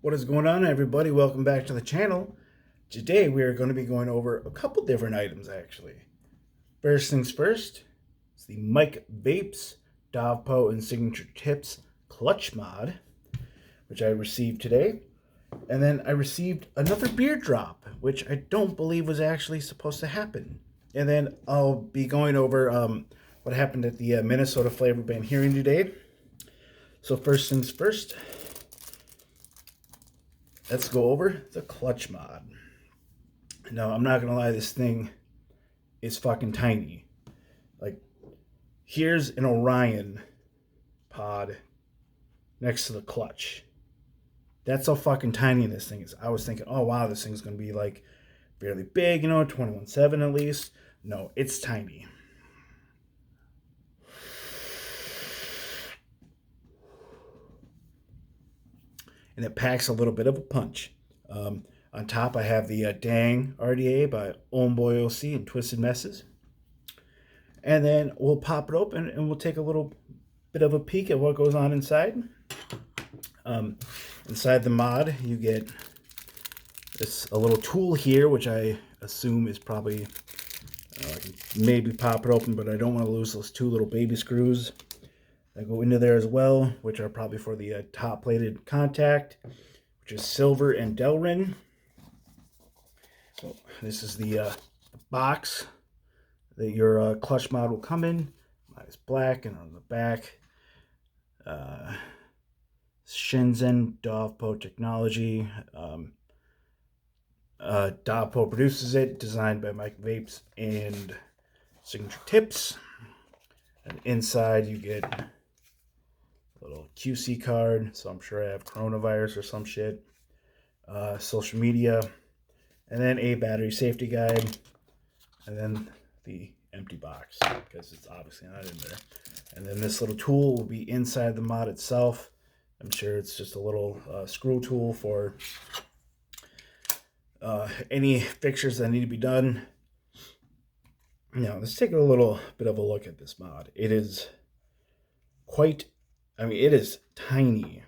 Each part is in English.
What is going on, everybody? Welcome back to the channel. Today we are going to be going over a couple different items, actually. First things first, it's the Mike Vapes Dovpo and Signature Tips Clutch Mod, which I received today. And then I received another beer drop, which I don't believe was actually supposed to happen. And then I'll be going over what happened at the Minnesota Flavor Band hearing today. So first things first, let's go over the clutch mod. Now, I'm not gonna lie, this thing is fucking tiny. Like, here's an Orion pod next to the clutch. That's how fucking tiny this thing is. I was thinking, oh wow, this thing's gonna be like fairly big, 21.7 at least. No, it's tiny. And it packs a little bit of a punch. On top, I have the Dang RDA by Homeboy OC and Twisted Messes. And then we'll pop it open and we'll take a little bit of a peek at what goes on inside. Inside the mod, you get a little tool here, which I assume is probably, I can maybe pop it open, but I don't want to lose those two little baby screws that go into there as well, which are probably for the top plated contact, which is silver and Delrin. So this is the box that your clutch mod will come in. Mine is black, and on the back, Shenzhen Dovpo Technology. Dovpo produces it, designed by Mike Vapes and Signature Tips. And inside you get a little QC card, so I'm sure I have coronavirus or some shit. Social media, and then a battery safety guide, and then the empty box, because it's obviously not in there. And then this little tool will be inside the mod itself. I'm sure it's just a little screw tool for any fixtures that need to be done. Now, let's take a little bit of a look at this mod. It is it is tiny.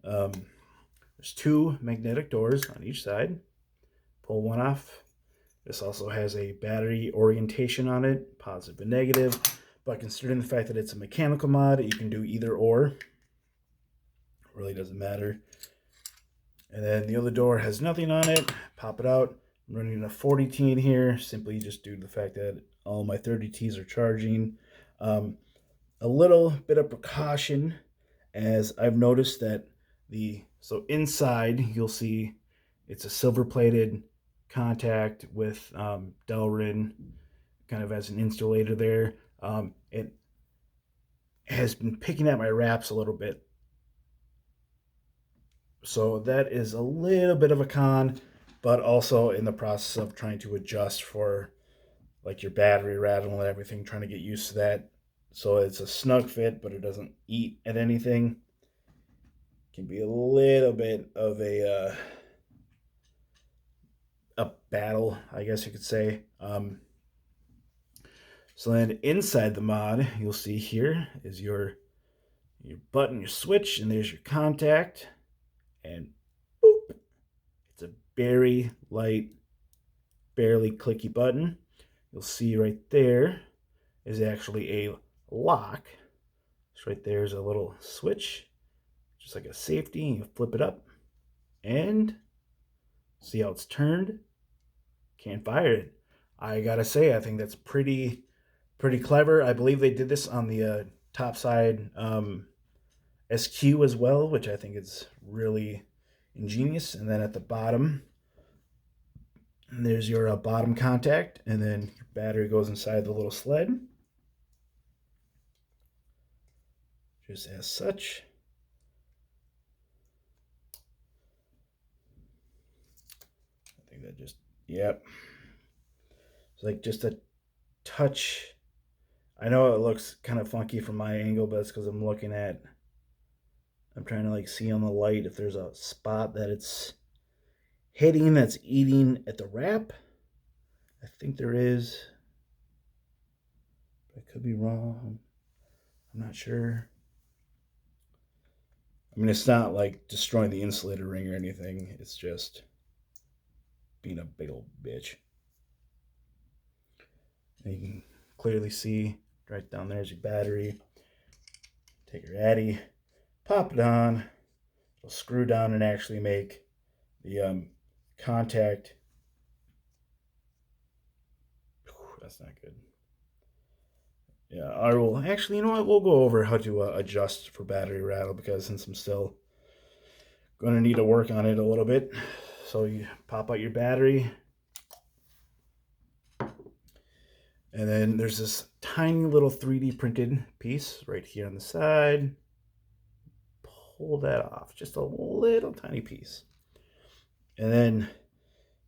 There's two magnetic doors on each side. Pull one off. This also has a battery orientation on it, positive and negative. But considering the fact that it's a mechanical mod, you can do either or. It really doesn't matter. And then the other door has nothing on it. Pop it out. I'm running a 40T in here, simply just due to the fact that all my 30Ts are charging. A little bit of precaution, as I've noticed that so inside you'll see it's a silver plated contact with Delrin kind of as an insulator there. It has been picking at my wraps a little bit, so that is a little bit of a con, but also in the process of trying to adjust for like your battery rattle and everything, trying to get used to that. So it's a snug fit, but it doesn't eat at anything. Can be a little bit of a battle, I guess you could say. So then inside the mod, you'll see here is your button, your switch, and there's your contact. And boop, it's a very light, barely clicky button. You'll see right there is actually a lock. So right there's a little switch, just like a safety. You flip it up and see how it's turned. Can't fire it. I gotta say, I think that's pretty clever. I believe they did this on the top side SQ as well, which I think is really ingenious. And then at the bottom, there's your bottom contact, and then your battery goes inside the little sled, just as such. I think that just, yep. It's like just a touch. I know it looks kind of funky from my angle, but it's because I'm trying to like see on the light if there's a spot that it's hitting that's eating at the wrap. I think there is. I could be wrong. I'm not sure. I mean, it's not like destroying the insulator ring or anything. It's just being a big old bitch. And you can clearly see right down there's your battery. Take your Addy, pop it on. It'll screw down and actually make the contact. Whew, that's not good. Yeah, I will actually. You know what? We'll go over how to adjust for battery rattle because since I'm still going to need to work on it a little bit. So you pop out your battery, and then there's this tiny little 3D printed piece right here on the side. Pull that off, just a little tiny piece, and then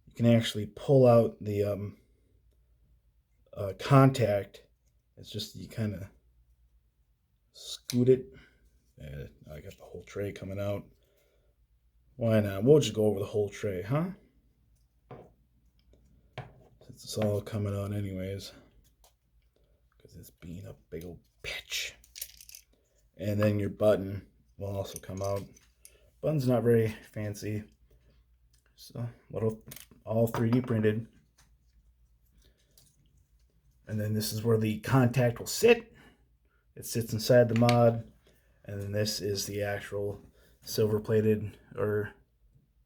you can actually pull out the contact. It's just you kind of scoot it. And I got the whole tray coming out. Why not? We'll just go over the whole tray, huh? Since it's all coming out anyways. Because it's being a big old bitch. And then your button will also come out. Button's not very fancy. So little, all 3D printed. And then this is where the contact will sit. It sits inside the mod. And then this is the actual silver plated, or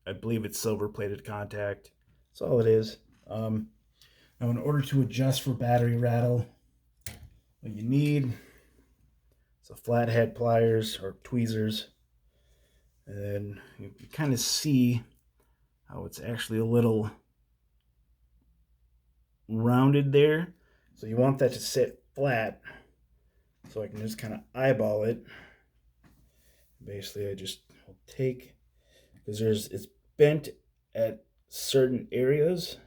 I believe it's silver plated contact. That's all it is. Now in order to adjust for battery rattle, what you need is a flathead pliers or tweezers. And then you kind of see how it's actually a little rounded there. So you want that to sit flat so I can just kind of eyeball it. Basically, I just will take, because it's bent at certain areas.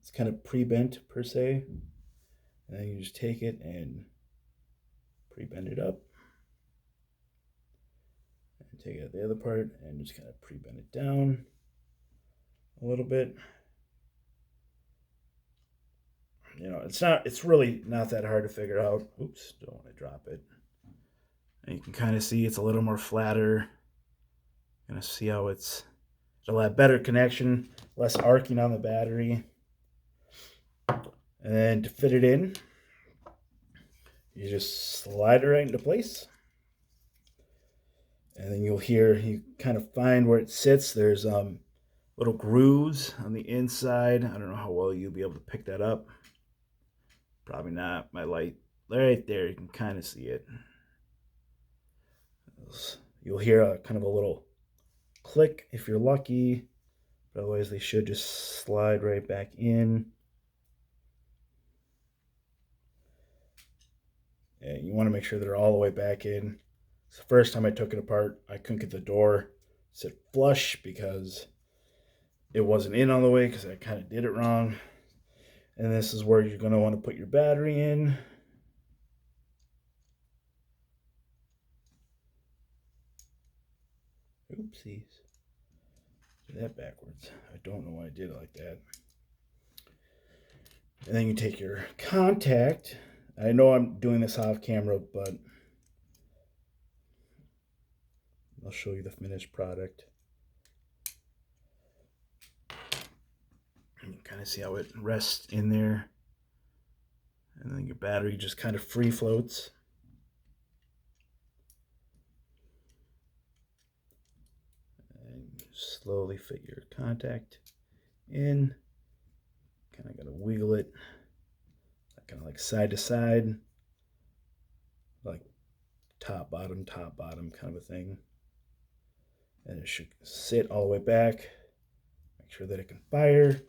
It's kind of pre-bent per se. And then you just take it and pre-bend it up. And take out the other part and just kind of pre-bend it down a little bit. You know, it's really not that hard to figure out. Oops, don't want to drop it. And you can kind of see it's a little more flatter. Gonna see how it's a lot better connection, less arcing on the battery. And then to fit it in, you just slide it right into place. And then you kind of find where it sits. There's little grooves on the inside. I don't know how well you'll be able to pick that up. Probably not. My light right there, you can kind of see it. You'll hear a kind of a little click if you're lucky, but otherwise they should just slide right back in. And you want to make sure they're all the way back in. So the first time I took it apart, I couldn't get the door sit flush because it wasn't in all the way because I kind of did it wrong. And this is where you're going to want to put your battery in. Oopsies. Did that backwards. I don't know why I did it like that. And then you take your contact. I know I'm doing this off camera, but I'll show you the finished product. You can kind of see how it rests in there. And then your battery just kind of free floats. And slowly fit your contact in. Kind of got to wiggle it. Kind of like side to side. Like top, bottom, kind of a thing. And it should sit all the way back. Make sure that it can fire.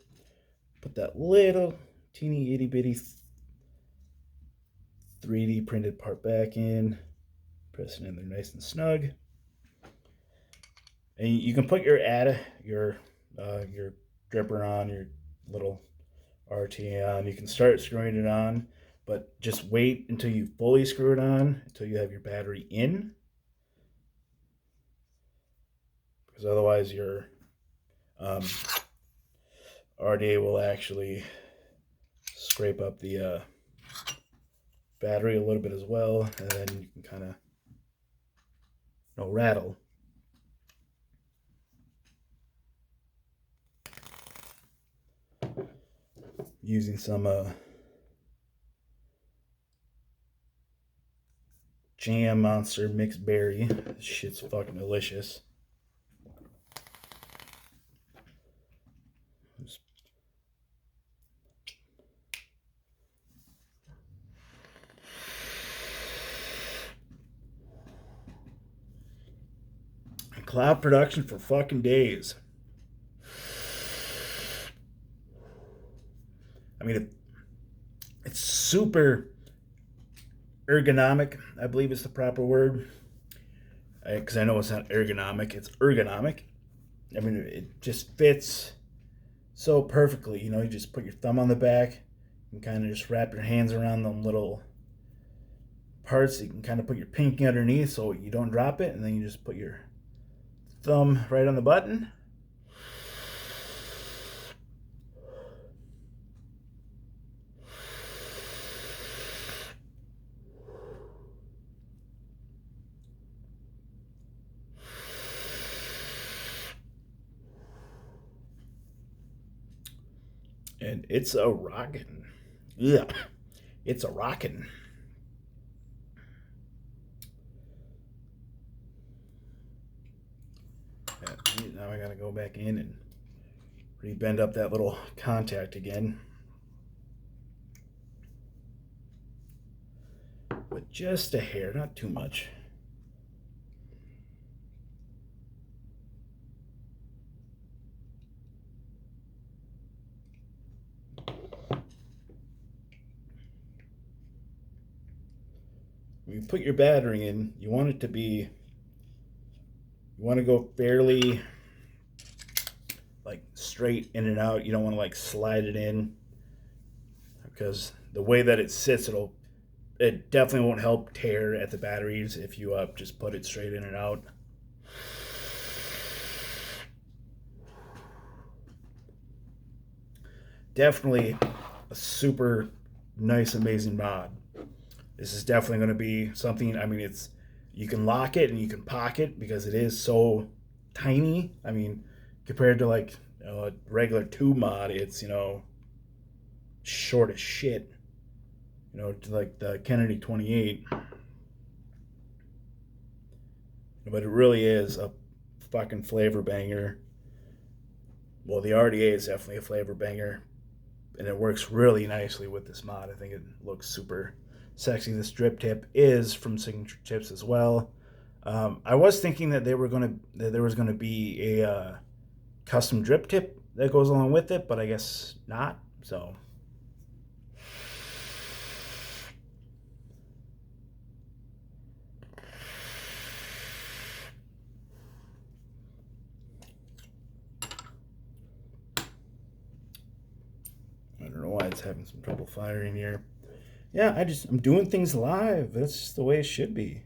Put that little teeny itty bitty 3D printed part back in. Press it in there nice and snug. And you can put your dripper on, your little RT on. You can start screwing it on, but just wait until you fully screw it on, until you have your battery in. Because otherwise your RDA will actually scrape up the battery a little bit as well, and then you can kind of no rattle. Using some Jam Monster mixed berry. This shit's fucking delicious. Cloud production for fucking days. I mean, it's super ergonomic, I believe is the proper word. Because I know it's not ergonomic, it's ergonomic. I mean, it just fits so perfectly. You know, you just put your thumb on the back and kind of just wrap your hands around them little parts. You can kind of put your pinky underneath so you don't drop it, and then you just put your thumb right on the button. And it's a rockin'. Yeah, it's a rockin'. Now I gotta go back in and rebend up that little contact again. But just a hair, not too much. When you put your battery in, you want it to be, you want to go fairly like straight in and out. You don't want to like slide it in, because the way that it sits, it definitely won't help tear at the batteries if you just put it straight in and out. Definitely a super nice, amazing mod. This is definitely going to be something. I mean, you can lock it and you can pocket because it is so tiny. I mean, compared to like a regular tube mod, it's short as shit. To like the Kennedy 28. But it really is a fucking flavor banger. Well, the RDA is definitely a flavor banger, and it works really nicely with this mod. I think it looks super sexy. This drip tip is from Signature Tips as well. I was thinking that there was gonna be a custom drip tip that goes along with it, but I guess not. So. I don't know why it's having some trouble firing here. Yeah, I'm doing things live. That's just the way it should be.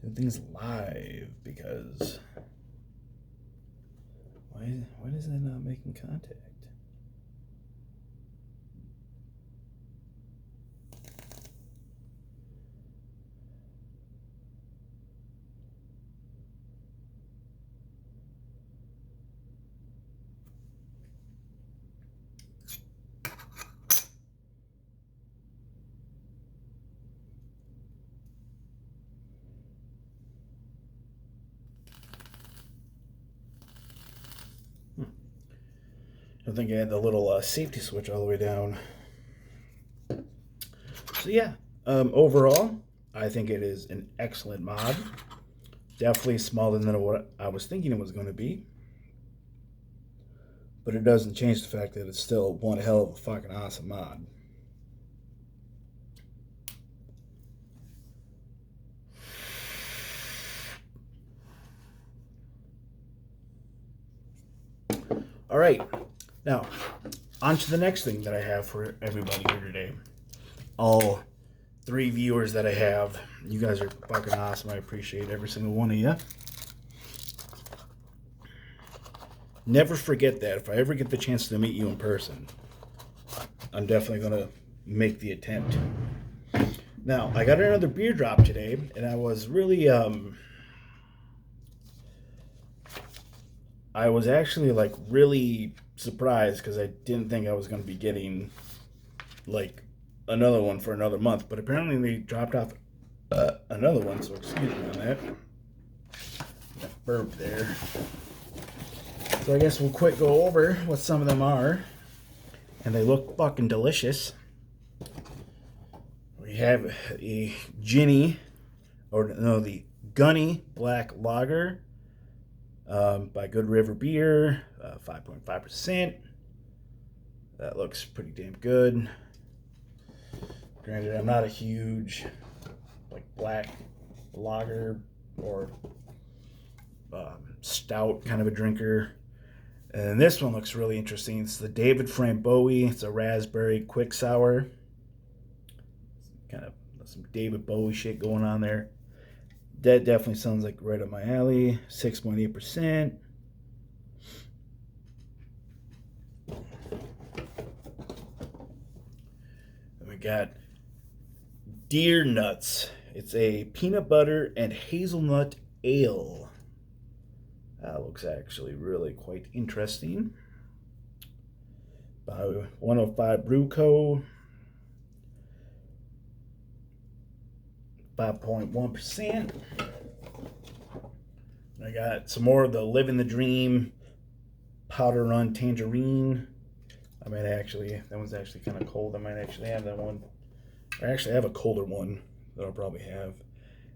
Doing things live because why is that not making contact? I think I had the little safety switch all the way down. So yeah, overall, I think it is an excellent mod. Definitely smaller than what I was thinking it was going to be. But it doesn't change the fact that it's still one hell of a fucking awesome mod. All right, now on to the next thing that I have for everybody here today. All 3 viewers that I have, you guys are fucking awesome. I appreciate every single one of you. Never forget that. If I ever get the chance to meet you in person, I'm definitely going to make the attempt. Now, I got another beer drop today, and I was really I was actually like really surprised because I didn't think I was going to be getting like another one for another month, but apparently they dropped off another one. So excuse me on that. That burp there. So I guess we'll quick go over what some of them are, and they look fucking delicious. We have a Ginny, or no, the Gunny Black Lager by Good River Beer, 5.5%. That looks pretty damn good. Granted, I'm not a huge like black lager or stout kind of a drinker. And this one looks really interesting. It's the David Bowie. It's a raspberry quick sour. Kind of some David Bowie shit going on there. That definitely sounds like right up my alley. 6.8%. And we got Deer Nuts. It's a peanut butter and hazelnut ale. That looks actually really quite interesting. By 105 Brew Co. 5.1%. I got some more of the Living the Dream Powder Run Tangerine. That one's actually kind of cold. I might actually have that one. I actually have a colder one that I'll probably have.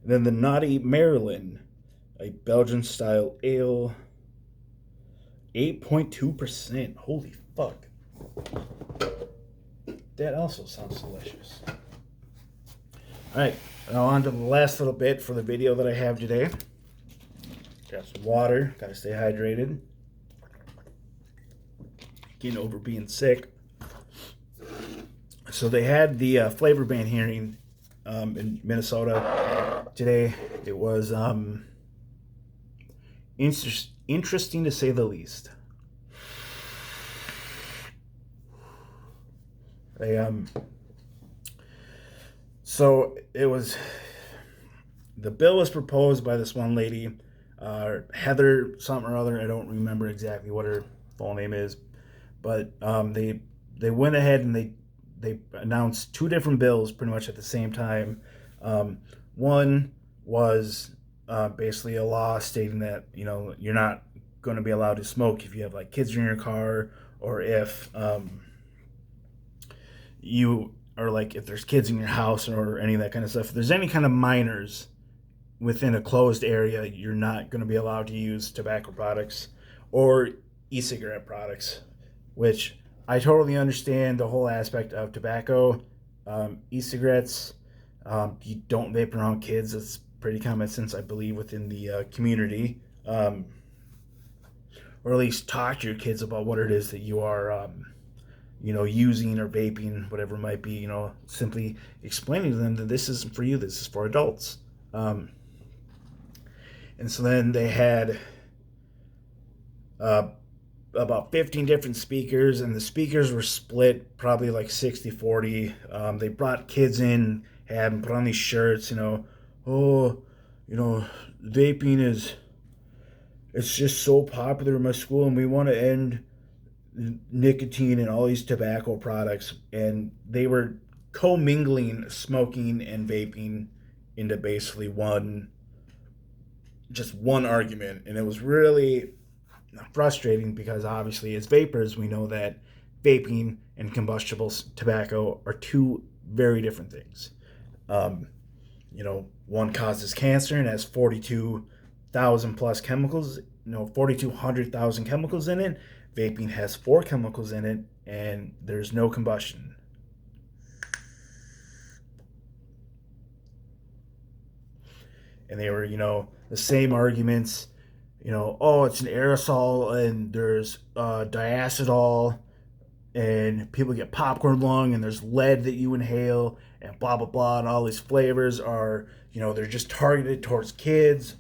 And then the Naughty Maryland, a Belgian style ale, 8.2%. Holy fuck. That also sounds delicious. Alright, now on to the last little bit for the video that I have today. Got some water, gotta stay hydrated. Getting over being sick. So they had the flavor ban hearing in Minnesota today. It was interesting to say the least. So it was, the bill was proposed by this one lady, Heather something or other. I don't remember exactly what her full name is, but they went ahead and they announced two different bills pretty much at the same time. One was basically a law stating that you're not going to be allowed to smoke if you have like kids in your car, or if you or like if there's kids in your house or any of that kind of stuff. If there's any kind of minors within a closed area, you're not going to be allowed to use tobacco products or e-cigarette products, which I totally understand the whole aspect of tobacco. E-cigarettes, you don't vape around kids. It's pretty common sense, I believe, within the community. Or at least talk to your kids about what it is that you are using or vaping, whatever it might be, simply explaining to them that this isn't for you, this is for adults. And so then they had about 15 different speakers, and the speakers were split probably like 60-40. They brought kids in, had them put on these shirts, vaping it's just so popular in my school, and we want to end nicotine and all these tobacco products. And they were commingling smoking and vaping into basically one argument, and it was really frustrating because obviously as vapors we know that vaping and combustible tobacco are two very different things. One causes cancer and has 42,000 plus chemicals, 4,200,000 chemicals in it. Vaping has 4 chemicals in it, and there's no combustion. And they were, the same arguments, it's an aerosol and there's diacetyl, and people get popcorn lung, and there's lead that you inhale, and blah, blah, blah, and all these flavors are, they're just targeted towards kids,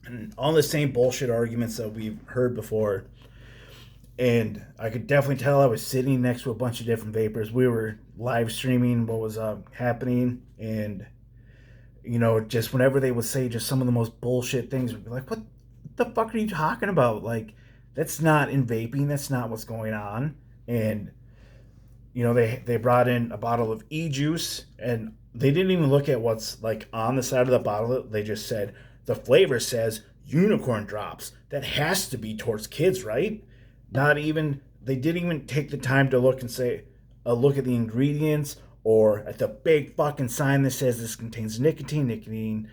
and all the same bullshit arguments that we've heard before. And I could definitely tell I was sitting next to a bunch of different vapors. We were live streaming what was happening, and just whenever they would say just some of the most bullshit things, we'd be like, what the fuck are you talking about? Like, That's not in vaping. That's not what's going on. And they brought in a bottle of e-juice, and they didn't even look at what's like on the side of the bottle. They just said the flavor says unicorn drops. That has to be towards kids, right? Not even They didn't even take the time to look and say, look at the ingredients or at the big fucking sign that says this contains nicotine. Nicotine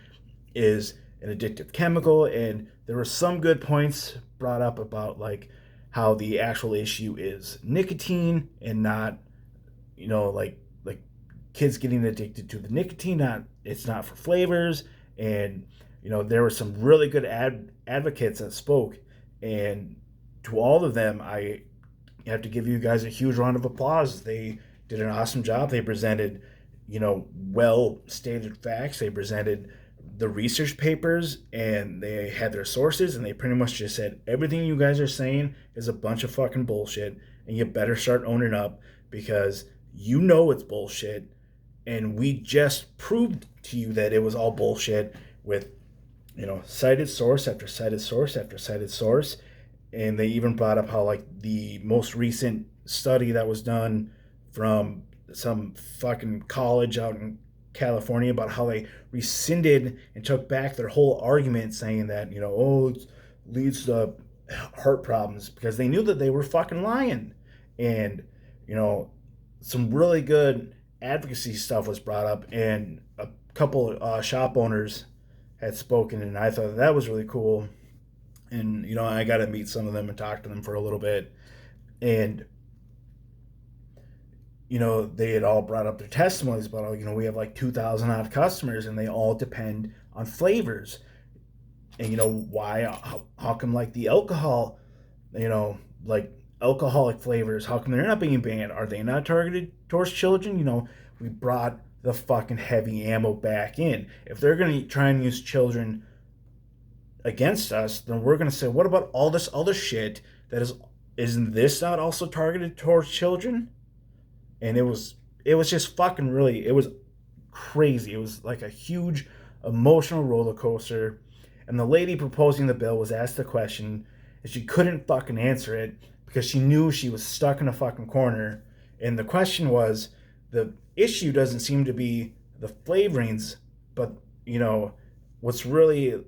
is an addictive chemical, and there were some good points brought up about like how the actual issue is nicotine and not like kids getting addicted to the nicotine. Not It's not for flavors. And there were some really good advocates that spoke, and to all of them I have to give you guys a huge round of applause. They did an awesome job. They presented well stated facts. They presented the research papers, and they had their sources, and they pretty much just said everything you guys are saying is a bunch of fucking bullshit, and you better start owning up, because it's bullshit, and we just proved to you that it was all bullshit with cited source after cited source after cited source. And they even brought up how like the most recent study that was done from some fucking college out in California about how they rescinded and took back their whole argument, saying that it leads to heart problems, because they knew that they were fucking lying. And some really good advocacy stuff was brought up, and a couple shop owners had spoken, and I thought that was really cool. And I got to meet some of them and talk to them for a little bit. And they had all brought up their testimonies about we have like 2,000 odd customers, and they all depend on flavors. And why? How come like the alcohol, like alcoholic flavors, how come they're not being banned? Are they not targeted towards children? We brought the fucking heavy ammo back in. If they're gonna try and use children against us, then we're gonna say, what about all this other shit that isn't this not also targeted towards children? And it was just fucking really, it was crazy. It was like a huge emotional roller coaster. And the lady proposing the bill was asked the question, and she couldn't fucking answer it because she knew she was stuck in a fucking corner. And the question was, the issue doesn't seem to be the flavorings, but what's really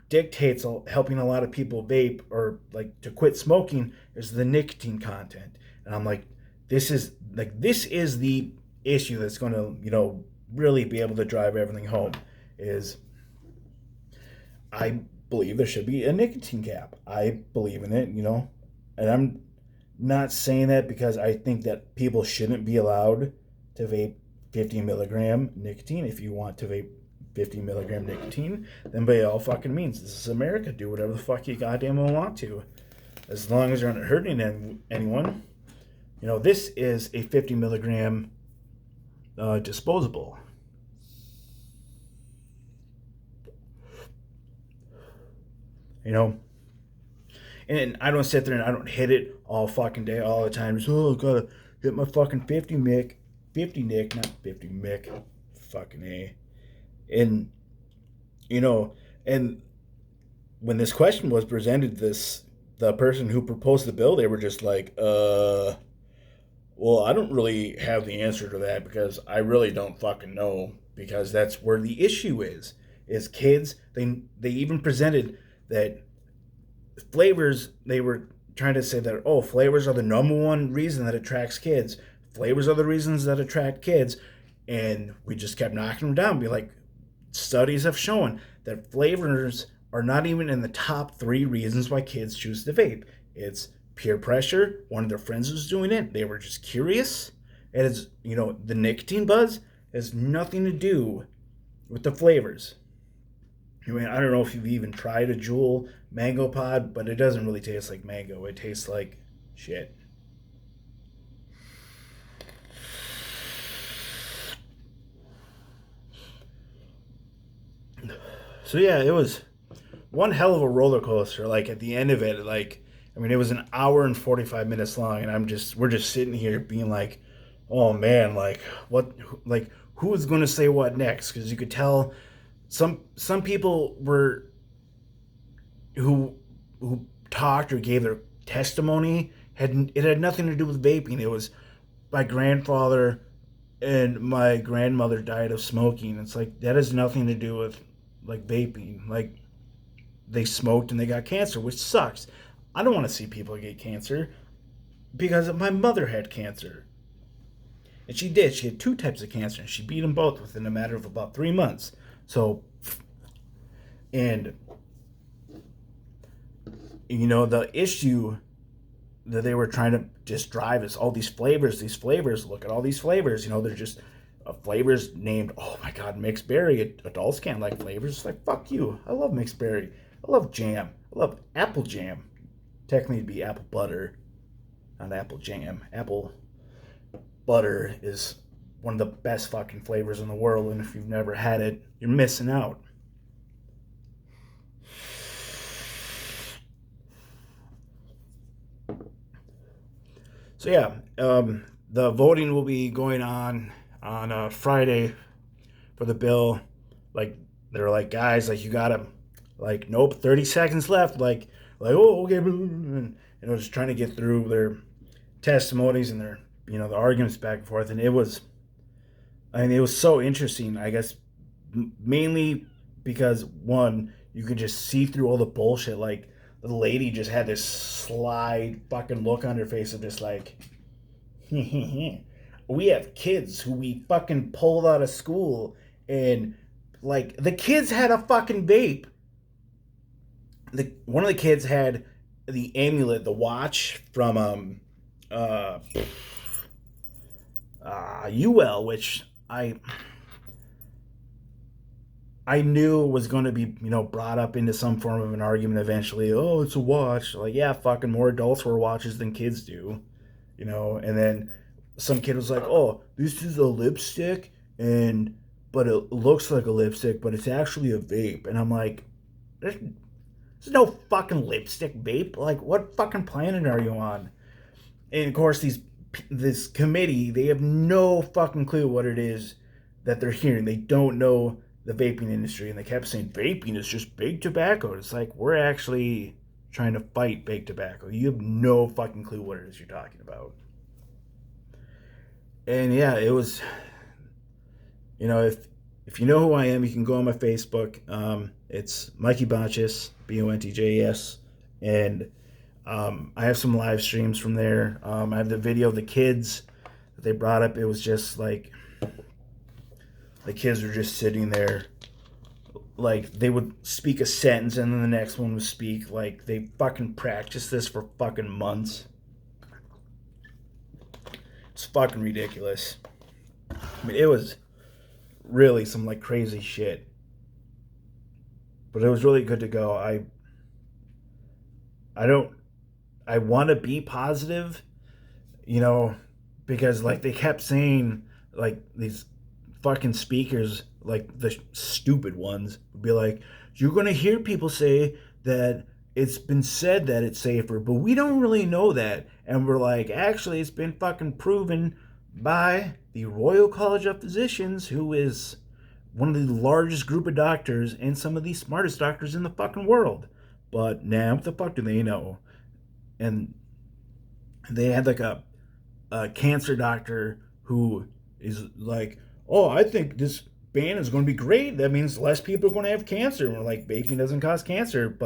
dictates helping a lot of people vape or like to quit smoking is the nicotine content. And I'm like, this is the issue that's going to really be able to drive everything home. Is I believe there should be a nicotine cap. I believe in it, and I'm not saying that because I think that people shouldn't be allowed to vape 50 milligram nicotine. If you want to vape 50 milligram nicotine, then by all fucking means, this is America. Do whatever the fuck you goddamn want to, as long as you're not hurting anyone. This is a 50 milligram disposable. And I don't sit there and I don't hit it all fucking day, all the time. Just, I gotta hit my fucking 50 mic. 50 nick, not 50 mic. Fucking A. And, and when this question was presented, the person who proposed the bill, they were just like, well, I don't really have the answer to that because I really don't fucking know, because that's where the issue is kids. They even presented that flavors, they were trying to say that, flavors are the number one reason that attracts kids. Flavors are the reasons that attract kids. And we just kept knocking them down. Be like, studies have shown that flavors are not even in the top 3 reasons why kids choose to vape. It's peer pressure. One of their friends was doing it. They were just curious. And it's, the nicotine buzz has nothing to do with the flavors. I mean, I don't know if you've even tried a Juul mango pod, but it doesn't really taste like mango. It tastes like shit. So yeah, it was one hell of a roller coaster. Like at the end of it, it was an hour and 45 minutes long, and we're just sitting here being like, oh man, like what, like who is going to say what next? Because you could tell some people were who talked or gave their testimony had nothing to do with vaping. It was my grandfather and my grandmother died of smoking. It's like that has nothing to do with like vaping. Like they smoked and they got cancer, which sucks. I don't want to see people get cancer because my mother had cancer. And she did. She had two types of cancer, and she beat them both within a matter of about 3 months. So, and the issue that they were trying to just drive is all these flavors. These flavors. Look at all these flavors. They're just flavors named. Oh my God, mixed berry. Adults can't like flavors. It's like fuck you. I love mixed berry. I love jam. I love apple jam. Technically, it'd be apple butter, not apple jam. Apple butter is one of the best fucking flavors in the world, and if you've never had it, you're missing out. So yeah, the voting will be going on Friday for the bill. Like they're like, guys, like you gotta, like, nope, 30 seconds left. Like oh okay, and just trying to get through their testimonies and their the arguments back and forth, and it was so interesting. I guess mainly because one, you could just see through all the bullshit. Like the lady just had this sly fucking look on her face of just like, we have kids who we fucking pulled out of school, and like the kids had a fucking vape. One of the kids had the amulet, the watch from UL, which I knew was going to be, brought up into some form of an argument eventually. Oh, it's a watch. Like, yeah, fucking more adults wear watches than kids do, And then some kid was like, oh, this is a lipstick, but it looks like a lipstick, but it's actually a vape. And I'm like, there's no fucking lipstick vape. Like, what fucking planet are you on? And of course, this committee, they have no fucking clue what it is that they're hearing. They don't know the vaping industry, and they kept saying vaping is just big tobacco. It's like, we're actually trying to fight big tobacco. You have no fucking clue what it is you're talking about. And yeah, it was, if you know who I am, you can go on my Facebook. It's Mikey Bonches, Bontjes, and I have some live streams from there. I have the video of the kids that they brought up. It was just like the kids were just sitting there, like they would speak a sentence and then the next one would speak. Like they fucking practiced this for fucking months. It's fucking ridiculous. I mean, it was really some like crazy shit, but it was really good to go. I want to be positive, because like they kept saying, like these fucking speakers, like the stupid ones, would be like, you're going to hear people say that it's been said that it's safer, but we don't really know that. And we're like, actually, it's been fucking proven by the Royal College of Physicians, who is one of the largest group of doctors and some of the smartest doctors in the fucking world. But now, what the fuck do they know? And they had like a cancer doctor who is like, oh, I think this ban is going to be great. That means less people are going to have cancer. And we're like, vaping doesn't cause cancer, but